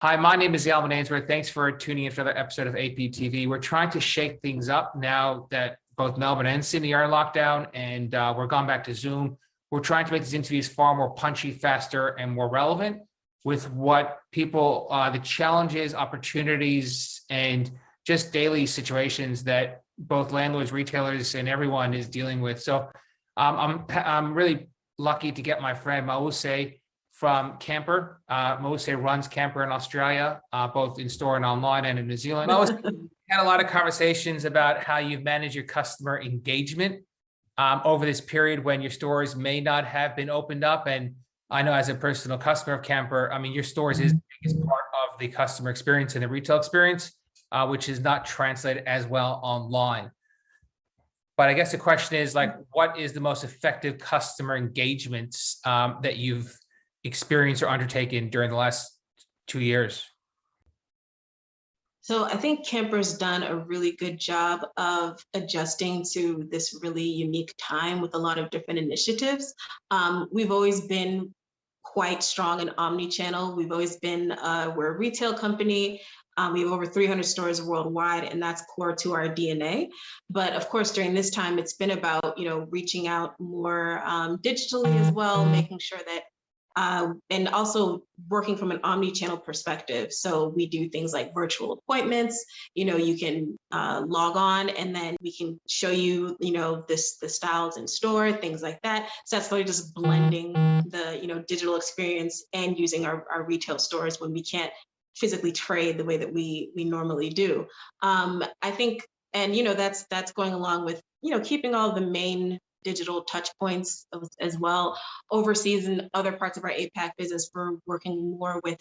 Hi, my name is Alvin Ainsworth. Thanks for tuning in for another episode of APTV. We're trying to shake things up now that both Melbourne and Sydney are in lockdown, and we're going back to Zoom. We're trying to make these interviews far more punchy, faster, and more relevant with what people, the challenges, opportunities, and just daily situations that both landlords, retailers, and everyone is dealing with. So I'm really lucky to get my friend Mawuse from Camper. Mawuse runs Camper in Australia, both in store and online and in New Zealand. Mawuse had a lot of conversations about how you've managed your customer engagement over this period when your stores may not have been opened up. And I know as a personal customer of Camper, I mean, your stores is the biggest part of the customer experience and the retail experience, which is not translated as well online. But I guess the question is like, what is the most effective customer engagements that you've experienced or undertaken during the last 2 years? So I think Camper's done a really good job of adjusting to this really unique time with a lot of different initiatives. We've always been quite strong in omni-channel. We've always been, we're a retail company. We have over 300 stores worldwide, and that's core to our DNA. But of course, during this time, it's been about, reaching out more digitally as well, making sure that and also working from an omni-channel perspective. So we do things like virtual appointments. You can log on and then we can show you, the styles in store, things like that. So that's really just blending the, digital experience and using our retail stores when we can't physically trade the way that we normally do. I think, and that's going along with, keeping all the main digital touch points as well. Overseas in other parts of our APAC business, we're working more with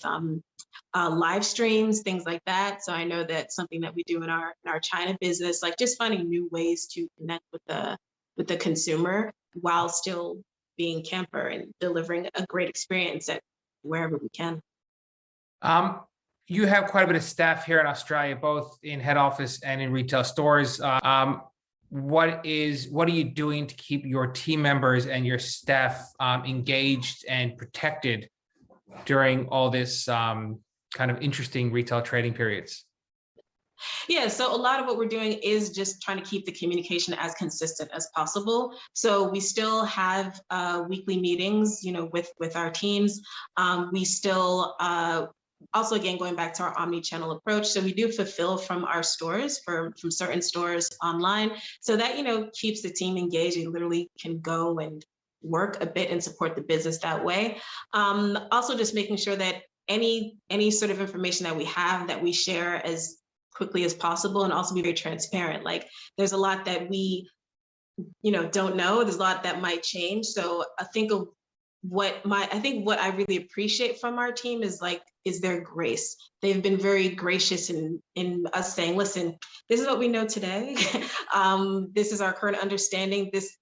live streams, things like that. So I know that's something that we do in our China business, like just finding new ways to connect with the consumer while still being Camper and delivering a great experience at wherever we can. You have quite a bit of staff here in Australia, both in head office and in retail stores. What are you doing to keep your team members and your staff engaged and protected during all this kind of interesting retail trading periods? Yeah, so a lot of what we're doing is just trying to keep the communication as consistent as possible. So we still have weekly meetings, with our teams. We still also, again, going back to our omni-channel approach. So we do fulfill from our stores, from certain stores online. So that, keeps the team engaged. You literally can go and work a bit and support the business that way. Also just making sure that any sort of information that we have that we share as quickly as possible, and also be very transparent. Like there's a lot that we, don't know. There's a lot that might change. So I think of what I really appreciate from our team is their grace. They've been very gracious in us saying, listen, this is what we know today. This is our current understanding. This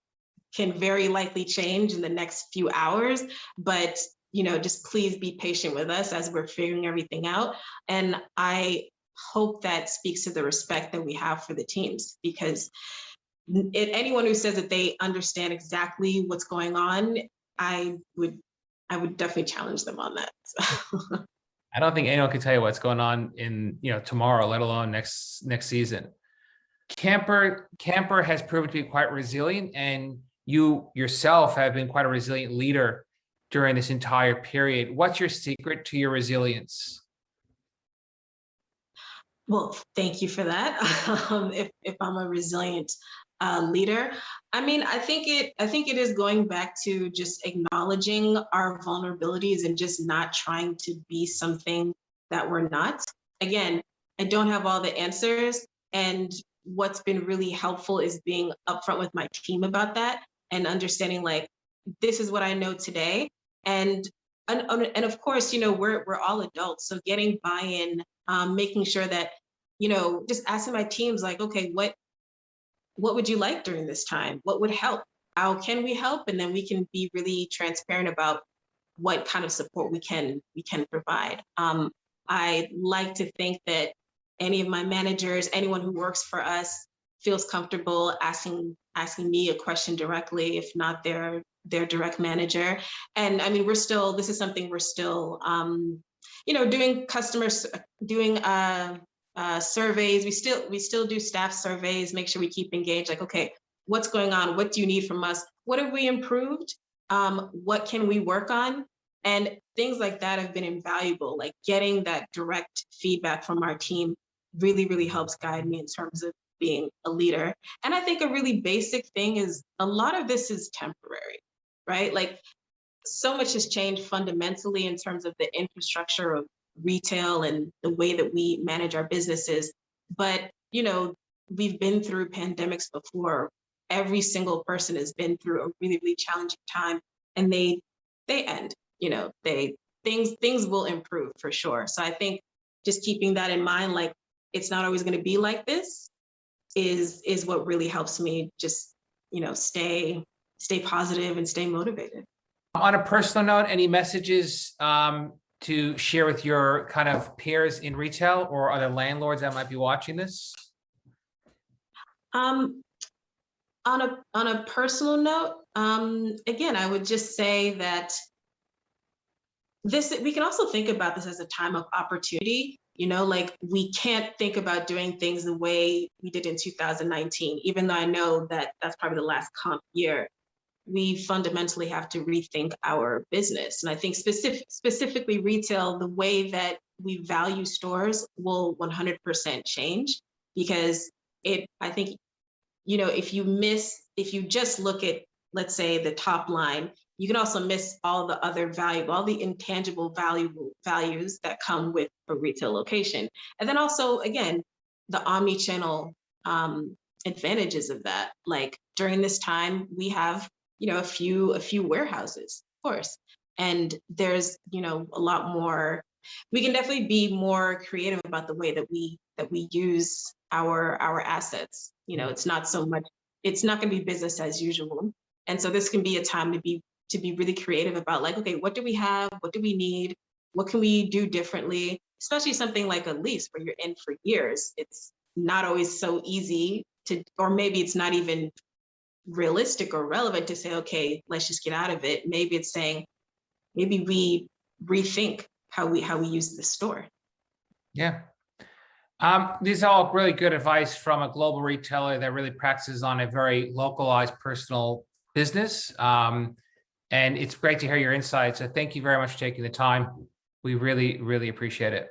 can very likely change in the next few hours, but just please be patient with us as we're figuring everything out. And I hope that speaks to the respect that we have for the teams, because anyone who says that they understand exactly what's going on, I would definitely challenge them on that. So. I don't think anyone can tell you what's going on in tomorrow, let alone next season. Camper has proven to be quite resilient, and you yourself have been quite a resilient leader during this entire period. What's your secret to your resilience? Well, thank you for that. If I'm a resilient leader, I think it is going back to just acknowledging our vulnerabilities and just not trying to be something that we're not. Again, I don't have all the answers, and what's been really helpful is being upfront with my team about that and understanding like this is what I know today, and of course, we're all adults, so getting buy-in, making sure that just asking my teams like, okay, what would you like during this time? What would help? How can we help? And then we can be really transparent about what kind of support we can provide. I like to think that any of my managers, anyone who works for us, feels comfortable asking me a question directly, if not their direct manager. And this is something we're still doing surveys. We still do staff surveys, make sure we keep engaged, like, okay, what's going on? What do you need from us? What have we improved? What can we work on? And things like that have been invaluable. Like getting that direct feedback from our team really, really helps guide me in terms of being a leader. And I think a really basic thing is a lot of this is temporary, right? Like so much has changed fundamentally in terms of the infrastructure of retail and the way that we manage our businesses. But, we've been through pandemics before. Every single person has been through a really, really challenging time, and they end, things will improve for sure. So I think just keeping that in mind, like it's not always going to be like this is what really helps me just, stay positive and stay motivated. On a personal note, any messages to share with your kind of peers in retail or other landlords that might be watching this? On a personal note, again, I would just say that we can also think about this as a time of opportunity. Like we can't think about doing things the way we did in 2019, even though I know that that's probably the last comp year. We fundamentally have to rethink our business. And I think specifically retail, the way that we value stores will 100% change, because I think, if you just look at, let's say, the top line, you can also miss all the other all the intangible values that come with a retail location. And then also, again, the omni-channel advantages of that. Like during this time, we have, a few warehouses, of course. And there's, a lot more, we can definitely be more creative about the way that we use our assets. It's not going to be business as usual. And so this can be a time to be really creative about, like, okay, what do we have? What do we need? What can we do differently? Especially something like a lease where you're in for years. It's not always so easy or maybe it's not even realistic or relevant to say, okay, let's just get out of it. Maybe it's saying, maybe we rethink how we use the store. Yeah. These are all really good advice from a global retailer that really practices on a very localized personal business. And it's great to hear your insights. So thank you very much for taking the time. We really, really appreciate it.